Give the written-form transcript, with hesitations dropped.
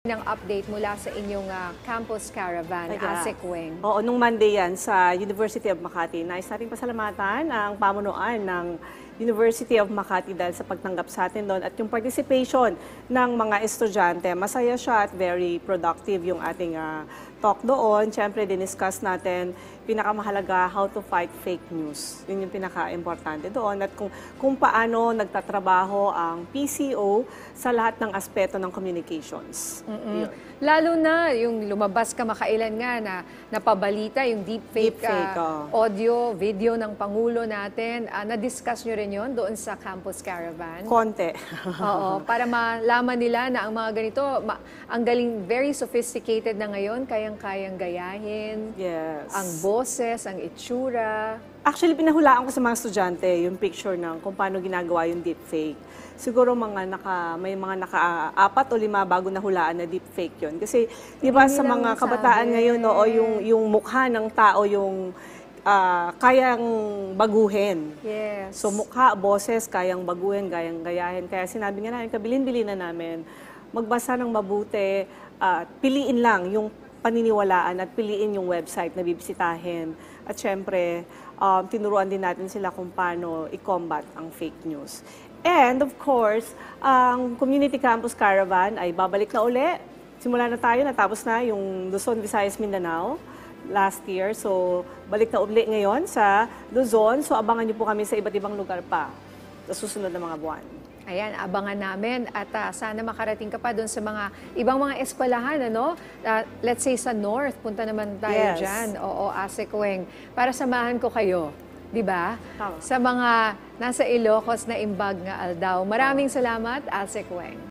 ng update mula sa inyong campus caravan, ASEC Wing. Oo, nung Monday yan sa University of Makati. Nais nating pasalamatan ang pamunuan ng University of Makati dahil sa pagtanggap sa atin doon at yung participation ng mga estudyante. Masaya siya at very productive yung ating talk doon. Siyempre, diniscuss natin pinakamahalaga, how to fight fake news. Yun yung pinaka-importante doon. At kung paano nagtatrabaho ang PCO sa lahat ng aspeto ng communications. Lalo na yung lumabas kamakailan nga na napabalita, yung deepfake audio, video ng Pangulo natin. Na-discuss nyo rin yun doon sa Campus Caravan? Konti. Oo, para malaman nila na ang mga ganito, ang galing, very sophisticated na ngayon, kayang-kayang gayahin. Yes. Ang boses, ang itsura. Actually, pinahulaan ko sa mga estudyante yung picture ng kung paano ginagawa yung deepfake. Siguro may mga naka-4 o 5 bago nahulaan na deepfake yun. Kasi, di ba sa mga kabataan ngayon, yung mukha ng tao yung kayang baguhin. Yes. So, mukha, boses, kayang baguhin, kayang gayahin. Kaya sinabi nga namin, kabilin-bilin na namin, magbasa ng mabuti, piliin lang yung paniniwalaan at piliin yung website na bibisitahin. At syempre, tinuruan din natin sila kung paano i-combat ang fake news. And of course, ang Community Campus Caravan ay babalik na uli. Simula na tayo, natapos na yung Luzon, Visayas, Mindanao last year. So, balik na uli ngayon sa Luzon. So, abangan niyo po kami sa iba't ibang lugar pa sa susunod na mga buwan. Ayan, abangan namin at sana makarating ka pa doon sa mga ibang mga eskwelahan, ano? Let's say sa North, punta naman tayo dyan. Oo, ASEC Wing. Para samahan ko kayo, di ba? Sa mga nasa Ilocos na imbag nga Aldao. Maraming salamat, ASEC Wing.